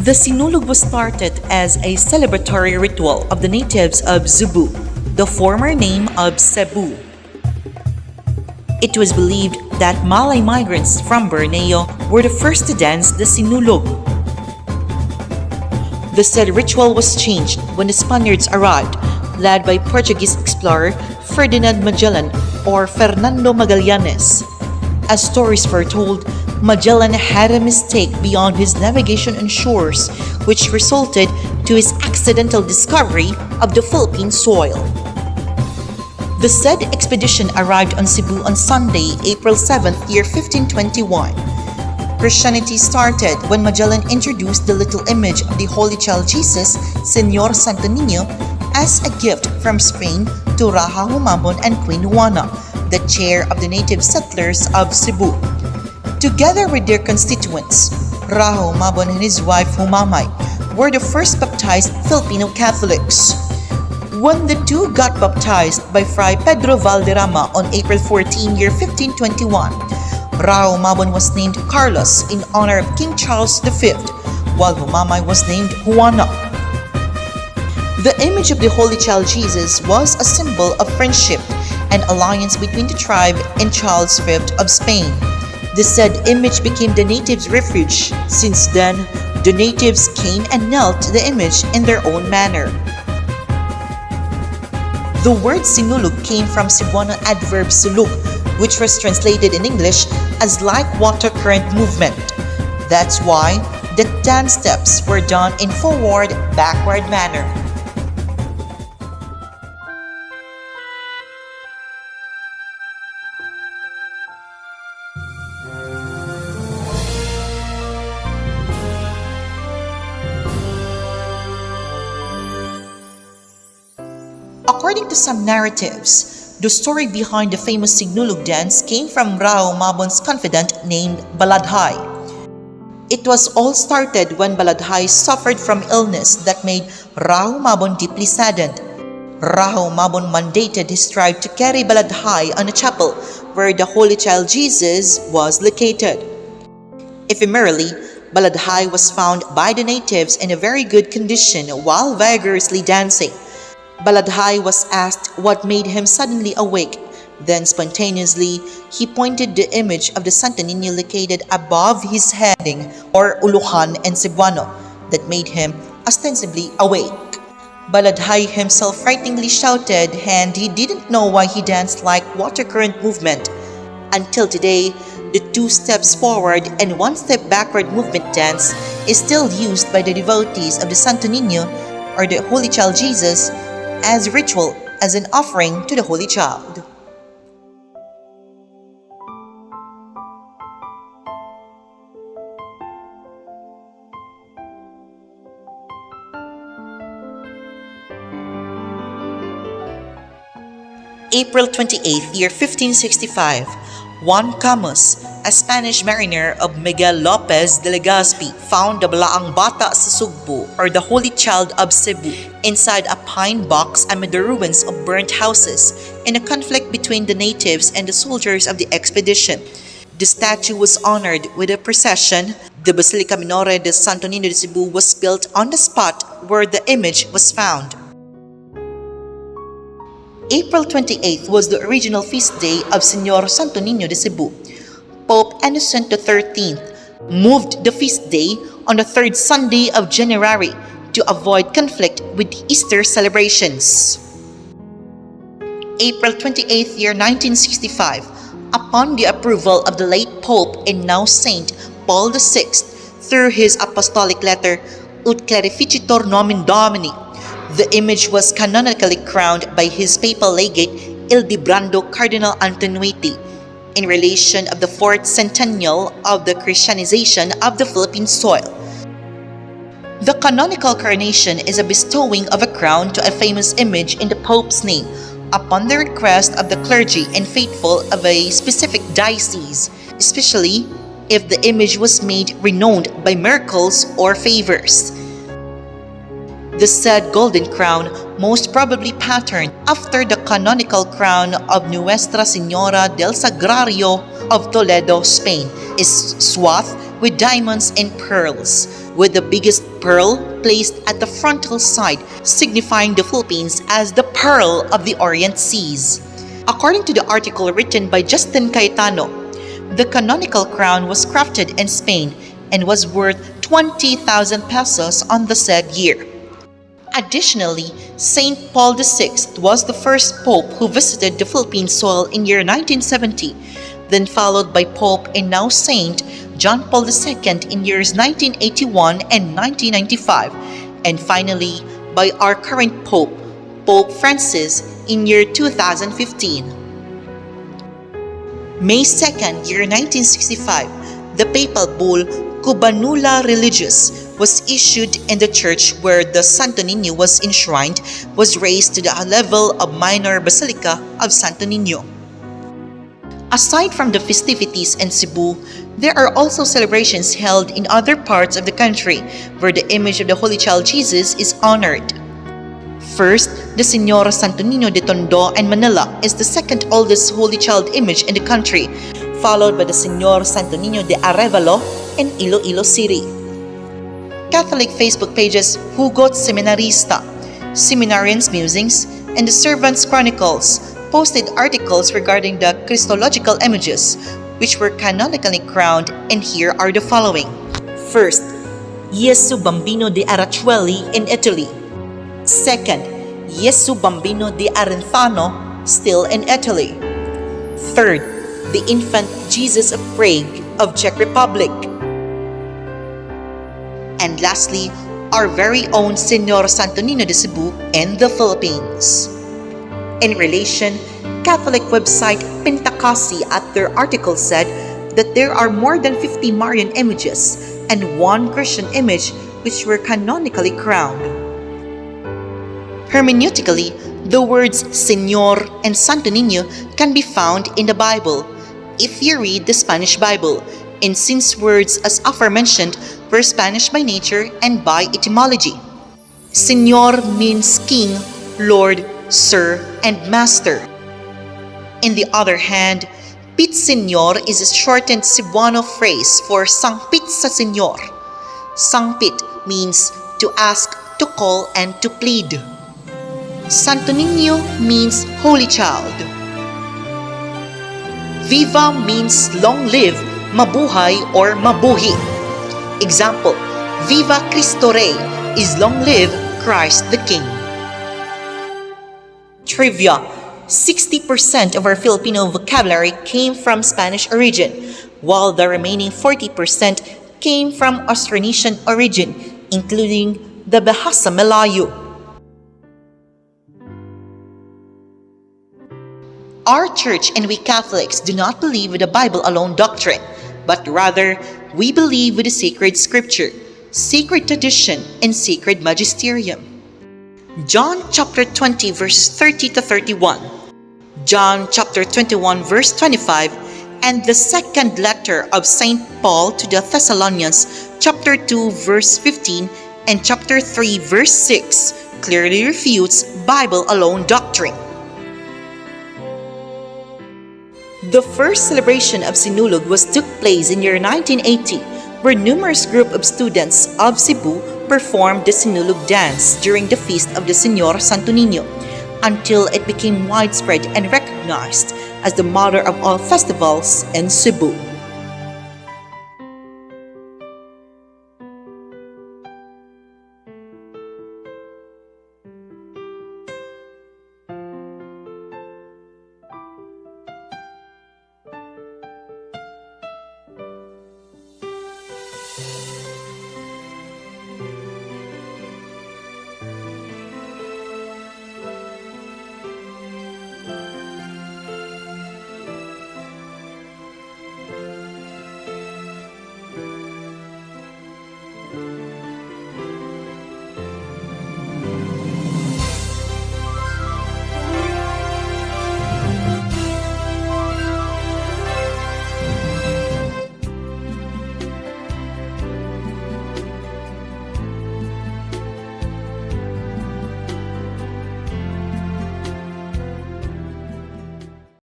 The Sinulog was started as a celebratory ritual of the natives of Cebu, the former name of Cebu. It was believed that Malay migrants from Borneo were the first to dance the Sinulog. The said ritual was changed when the Spaniards arrived, led by Portuguese explorer Ferdinand Magellan or Fernando Magallanes. As stories were told, Magellan had a mistake beyond his navigation on shores, which resulted to his accidental discovery of the Philippine soil. The said expedition arrived on Cebu on Sunday, April 7th, year 1521. Christianity started when Magellan introduced the little image of the Holy Child Jesus, Señor Santo Niño, as a gift from Spain to Raja Humabon and Queen Juana, the chair of the native settlers of Cebu. Together with their constituents, Raja Humabon and his wife Humamay were the first baptized Filipino Catholics. When the two got baptized by Fray Pedro Valderrama on April 14, year 1521, Raja Humabon was named Carlos in honor of King Charles V, while Humamay was named Juana. The image of the Holy Child Jesus was a symbol of friendship and alliance between the tribe and Charles V of Spain. The said image became the natives' refuge. Since then, the natives came and knelt to the image in their own manner. The word Sinulog came from Cebuano adverb sulog, which was translated in English as like water current movement. That's why the dance steps were done in forward-backward manner. According to some narratives, the story behind the famous Sinulog dance came from Raja Humabon's confidant named Baladhay. It was all started when Baladhay suffered from illness that made Raja Humabon deeply saddened. Raja Humabon mandated his tribe to carry Baladhay on a chapel where the Holy Child Jesus was located. Ephemerally, Baladhay was found by the natives in a very good condition while vigorously dancing. Baladhay was asked what made him suddenly awake. Then spontaneously, he pointed the image of the Santo Niño located above his heading or uluhan in Cebuano that made him ostensibly awake. Baladhay himself frighteningly shouted, and he didn't know why he danced like water current movement. Until today, the 2 steps forward and 1 step backward movement dance is still used by the devotees of the Santo Niño or the Holy Child Jesus as ritual as an offering to the Holy Child. April 28th, year 1565, Juan Camus, a Spanish mariner of Miguel Lopez de Legazpi, found the Balaang Bata sa Sugbo, or the Holy Child of Cebu, inside a pine box amid the ruins of burnt houses in a conflict between the natives and the soldiers of the expedition. The statue was honored with a procession. The Basilica Minore de Santo Niño de Cebu was built on the spot where the image was found. April 28th was the original feast day of Señor Santo Niño de Cebu. Pope Innocent XIII moved the feast day on the 3rd Sunday of January to avoid conflict with Easter celebrations. April 28th, year 1965, upon the approval of the late Pope and now Saint Paul VI through his apostolic letter Ut Clarificitor Nomen Domini, the image was canonically crowned by his papal legate Ildebrando Cardinal Antonueti in relation of the 4th centennial of the Christianization of the Philippine soil. The canonical coronation is a bestowing of a crown to a famous image in the Pope's name upon the request of the clergy and faithful of a specific diocese, especially if the image was made renowned by miracles or favors. The said golden crown most probably patterned after the canonical crown of Nuestra Señora del Sagrario of Toledo, Spain, is swathed with diamonds and pearls, with the biggest pearl placed at the frontal side, signifying the Philippines as the Pearl of the Orient Seas. According to the article written by Justin Cayetano, the canonical crown was crafted in Spain and was worth 20,000 pesos on the said year. Additionally, Saint Paul VI was the first pope who visited the Philippine soil in year 1970, then followed by Pope and now Saint John Paul II in years 1981 and 1995, and finally by our current Pope, Pope Francis, in year 2015. May 2nd, year 1965, the papal bull Cubanula Religious was issued, and the church where the Santo Niño was enshrined was raised to the level of minor basilica of Santo Niño. Aside from the festivities in Cebu, there are also celebrations held in other parts of the country where the image of the Holy Child Jesus is honored. First, the Señor Santo Niño de Tondo and Manila is the second oldest Holy Child image in the country, followed by the Señor Santo Niño de Arevalo in Iloilo City. Catholic Facebook pages Hugot Seminarista, Seminarians Musings, and the Servants Chronicles posted articles regarding the Christological images, which were canonically crowned, and here are the following. First, Gesù Bambino di Araceli in Italy. Second, Gesù Bambino di Arenzano, still in Italy. Third, the infant Jesus of Prague of Czech Republic. And lastly, our very own Señor Santo Niño de Cebu in the Philippines. In relation, Catholic website Pintakasi at their article said that there are more than 50 Marian images and one Christian image which were canonically crowned. Hermeneutically, the words Señor and Santo Niño can be found in the Bible if you read the Spanish Bible, and since words as aforementioned were Spanish by nature and by etymology. Señor means king, lord, sir, and master. On the other hand, Pit Señor is a shortened Cebuano phrase for Sangpit sa Señor. Sangpit means to ask, to call, and to plead. Santo Niño means Holy Child. Viva means long live, mabuhay, or mabuhi. Example, Viva Cristo Rey is long live Christ the King. Trivia: 60% of our Filipino vocabulary came from Spanish origin, while the remaining 40% came from Austronesian origin, including the Bahasa Melayu. Our church and we Catholics do not believe with the Bible alone doctrine, but rather we believe with the sacred scripture, sacred tradition, and sacred magisterium. John chapter 20 verses 30 to 31, John chapter 21 verse 25, and the second letter of St. Paul to the Thessalonians chapter 2 verse 15 and chapter 3 verse 6 clearly refutes Bible alone doctrine. The first celebration of Sinulog took place in year 1980, where numerous group of students of Cebu performed the Sinulog dance during the feast of the Señor Santo Niño, until it became widespread and recognized as the mother of all festivals in Cebu.